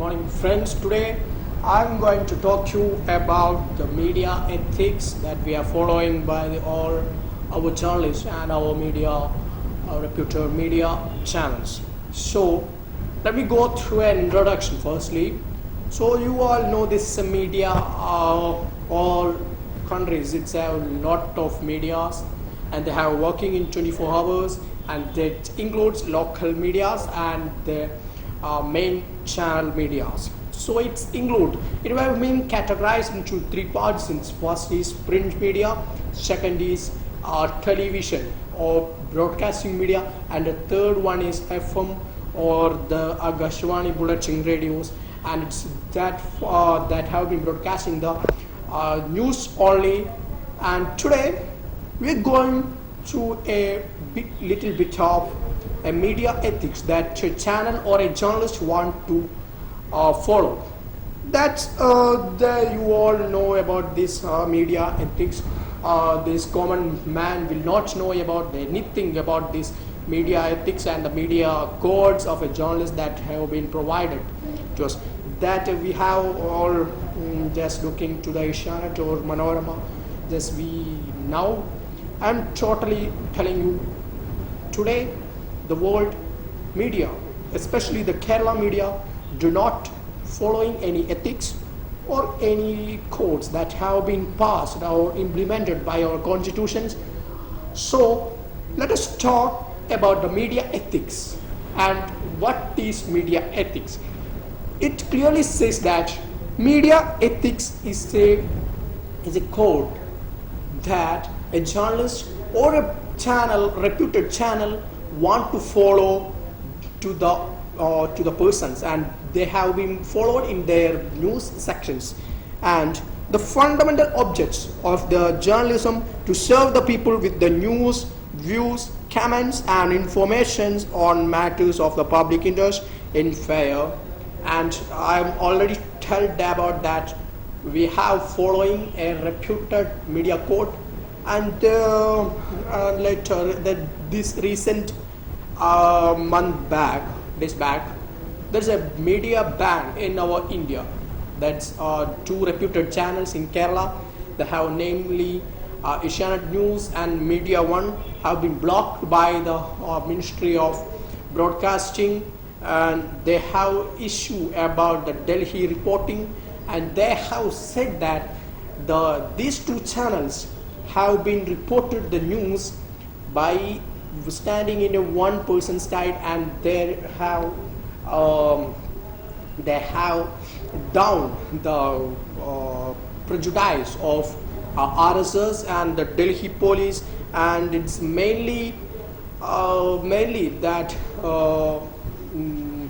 morning, friends. Today I'm going to talk to you about the media ethics that we are following by all our journalists and our reputed media channels. So let me go through an introduction firstly. So you all know this media, all countries, it's a lot of medias and they have working in 24 hours, and that includes local medias and the main channel medias. So it have been categorized into three parts. First is print media, second is television or broadcasting media, and the third one is FM or the Agashwani bulletin radios, and it's that have been broadcasting the news only. And today we're going to a little bit of a media ethics that a channel or a journalist want to follow. That's you all know about this media ethics. This common man will not know about anything about this media ethics and the media codes of a journalist that have been provided to us. That we have all just looking to the Asianet or Manorama. Just now I'm totally telling you, today the world media, especially the Kerala media, do not following any ethics or any codes that have been passed or implemented by our constitutions. So let us talk about the media ethics and what is media ethics. It clearly says that media ethics is a code that a journalist or a reputed channel want to follow to the persons, and they have been followed in their news sections. And the fundamental objects of the journalism to serve the people with the news, views, comments and informations on matters of the public interest in fair. And I'm already told about that we have following a reputed media code, and later this recent days back, there's a media ban in our India. That's two reputed channels in Kerala. They have namely Asianet News and Media One have been blocked by the Ministry of Broadcasting, and they have issue about the Delhi reporting, and they have said that these two channels have been reported the news by standing in a one person's side, and they have down the prejudice of RSS and the Delhi police. And it's mainly that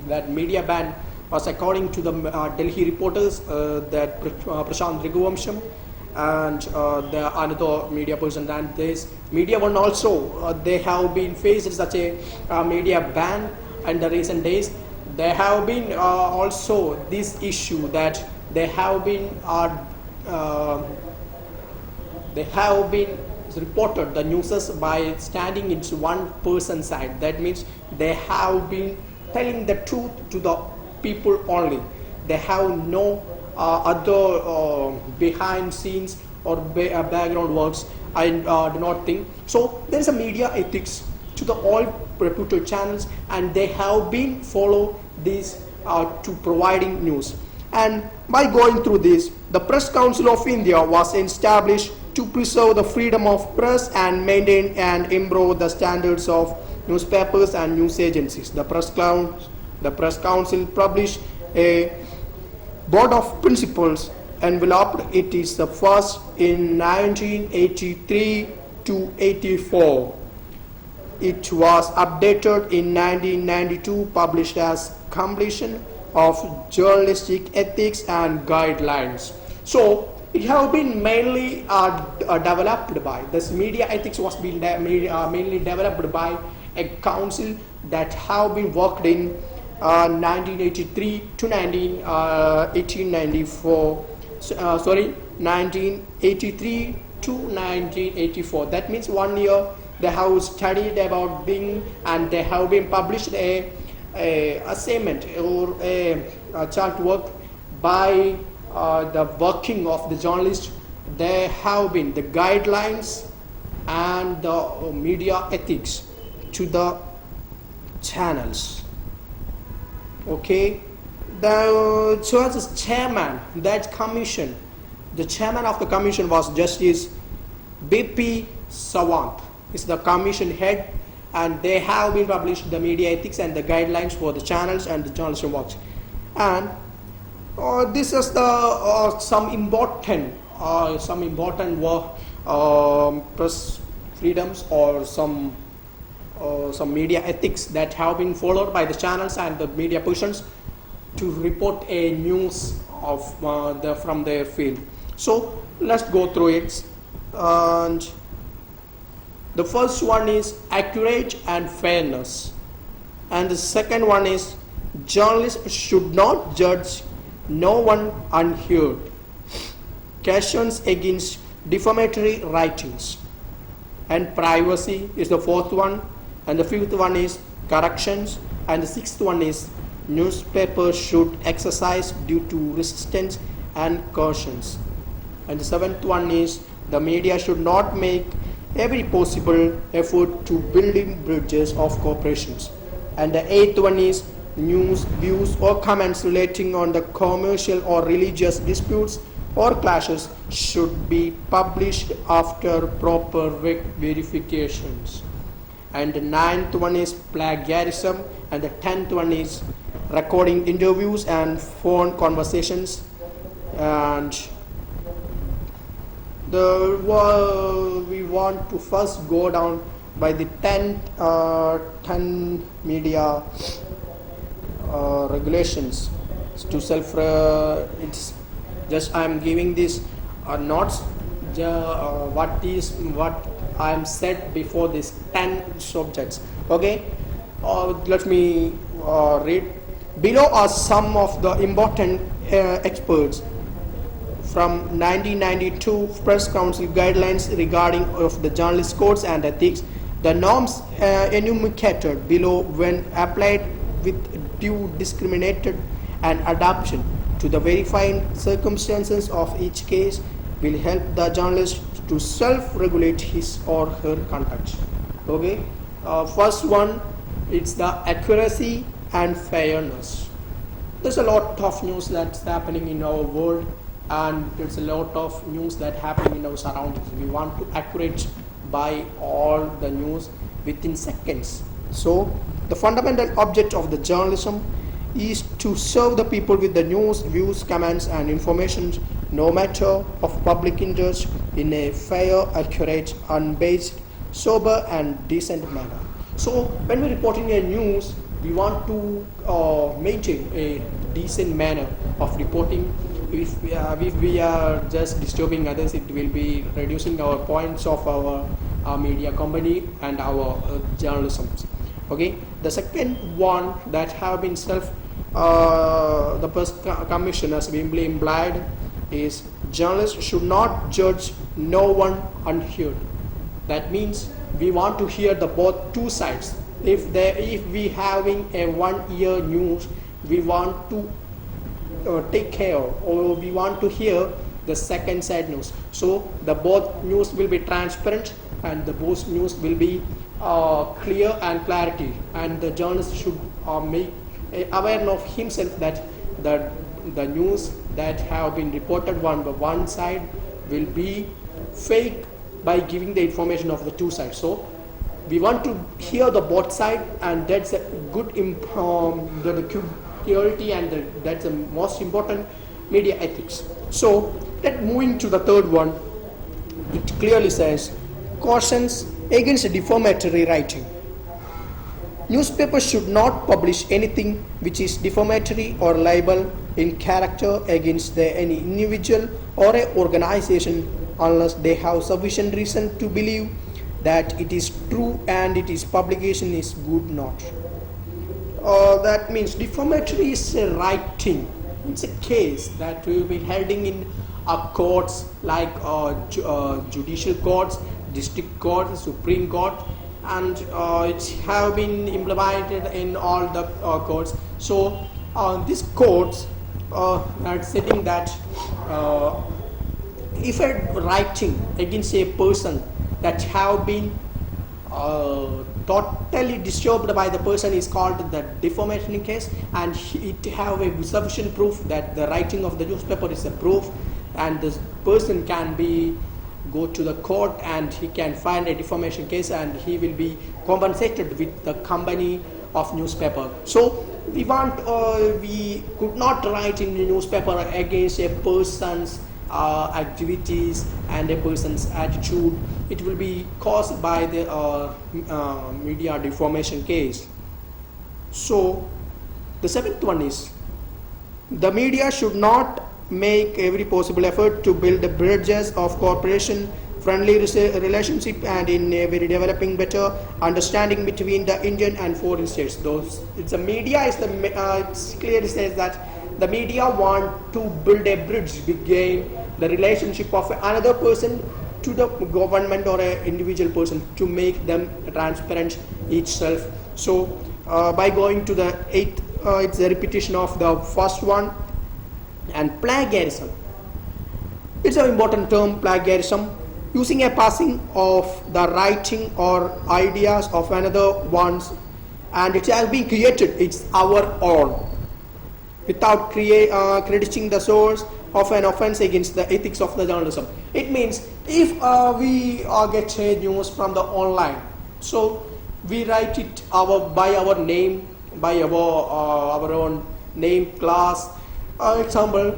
that media ban was according to the Delhi reporters, that Prashant Raghuvansham and the another media person, and this Media One also they have been faced such a media ban in the recent days. There have been also this issue that they have been reported the news by standing into one person's side. That means they have been telling the truth to the people only. They have no other behind scenes or background works. I do not think so. There is a media ethics to the all reputed channels, and they have been follow this to providing news. And by going through this, the Press Council of India was established to preserve the freedom of press and maintain and improve the standards of newspapers and news agencies. The Press Council published a board of principles enveloped. It is the first in 1983 to 84. It was updated in 1992, published as Completion of Journalistic Ethics and Guidelines. So it have been mainly developed by this media ethics was being mainly developed by a council that have been worked in 1983 to 1894. 1983 to 1984. That means 1 year they have studied about being, and they have been published a assignment or a chart work by the working of the journalist. There have been the guidelines and the media ethics to the channels. Okay, so as chairman that commission, the chairman of the commission was Justice B.P. Sawant. Is the commission head, and they have been published the media ethics and the guidelines for the channels and the journalism works. And this is the some important press freedoms or some media ethics that have been followed by the channels and the media persons to report a news of from their field. So let's go through it. And the first one is accurate and fairness, and the second one is journalists should not judge no one unheard. Cautions against defamatory writings, and privacy is the fourth one, and the fifth one is corrections, and the sixth one is newspapers should exercise due to resistance and cautions, and the seventh one is the media should not make every possible effort to building bridges of cooperations, and the eighth one is news, views or comments relating on the commercial or religious disputes or clashes should be published after proper verifications, and the ninth one is plagiarism, and the 10th one is recording interviews and phone conversations, and we want to first go down by the 10 media regulations to self. It's just I am giving this notes. What I am said before this 10 subjects. Okay, let me read. Below are some of the important experts from 1992 Press Council guidelines regarding of the journalist codes and ethics. The norms enumerated below, when applied with due discriminated and adaptation to the verified circumstances of each case, will help the journalist to self-regulate his or her conduct. Okay, first one, it's the accuracy and fairness. There's a lot of news that's happening in our world, and there's a lot of news that happening in our surroundings. We want to accurate by all the news within seconds. So the fundamental object of the journalism is to serve the people with the news, views, comments and information, no matter of public interest, in a fair, accurate, unbiased, sober and decent manner. So when we're reporting a news, we want to maintain a decent manner of reporting. If we are just disturbing others, it will be reducing our points of our media company and our journalism. Okay, the second one that have been the Press Commission has been implied is journalists should not judge no one unheard. That means we want to hear the both two sides. If we having a 1 year news, we want to take care, or we want to hear the second side news. So the both news will be transparent, and the both news will be clear and clarity, and the journalist should make aware of himself that the news that have been reported one side will be fake by giving the information of the two sides. So we want to hear the both side, and that's a good the purity, and that's the most important media ethics. So moving to the third one, it clearly says cautions against defamatory writing. Newspapers should not publish anything which is defamatory or libel in character against any individual or an organization unless they have sufficient reason to believe that it is true and its publication is good not. That means defamatory is a writing. It's a case that we will be holding in courts like judicial courts, district court, Supreme Court, and it have been implemented in all the courts. So These codes are stating that if a writing against a person that have been totally disturbed by the person is called the defamation case, and it have a sufficient proof that the writing of the newspaper is a proof, and this person can be go to the court and he can find a defamation case and he will be compensated with the company of newspaper. So we could not write in the newspaper against a person's activities and a person's attitude. It will be caused by the media defamation case. So the seventh one is, the media should not make every possible effort to build bridges of cooperation, friendly relationship, and in a very developing better understanding between the Indian and foreign states. It's the media is it clearly says that the media want to build a bridge between the relationship of another person to the government or an individual person to make them transparent itself. So by going to the eighth, it's a repetition of the first one. And plagiarism, it's an important term, plagiarism, using a passing of the writing or ideas of another one's, and it has been created, it's our own, without crediting the source of an offense against the ethics of the journalism. It means if we get a news from the online, so we write it by our name, by our own name, class. Example,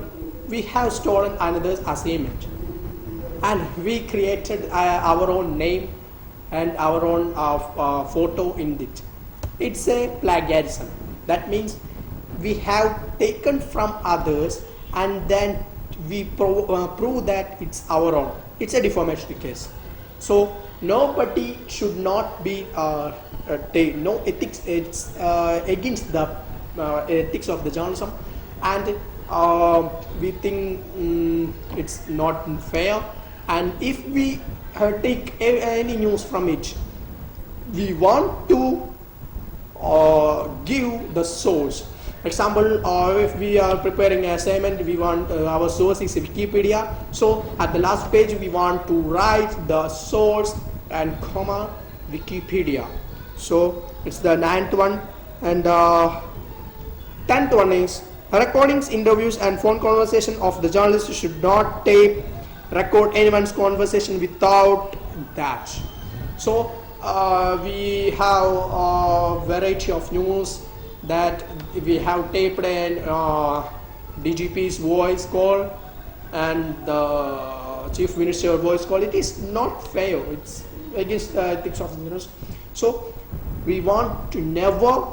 we have stolen another's assignment and we created our own name and our own photo in it. It's a plagiarism. That means we have taken from others and then we prove that it's our own. It's a defamation case. So nobody should not be no ethics. It's against the ethics of the journalism, and we think it's not fair. And if we take any news from it, we want to give the source. Example, if we are preparing an assignment, we want our source is Wikipedia. So at the last page, we want to write the source and comma Wikipedia. So it's the ninth one. And 10th one is, recordings, interviews, and phone conversation of the journalist should not record anyone's conversation without that. So we have a variety of news that we have taped an DGP's voice call and the Chief Minister's voice call. It is not fair. It's against the ethics of the journalist. So we want to never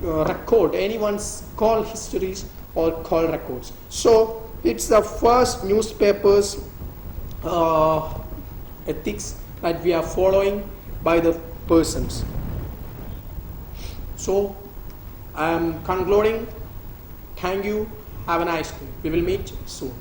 record anyone's call histories or call records. So it's the first newspaper's ethics that we are following by the persons. So I am concluding. Thank you. Have a nice day. We will meet soon.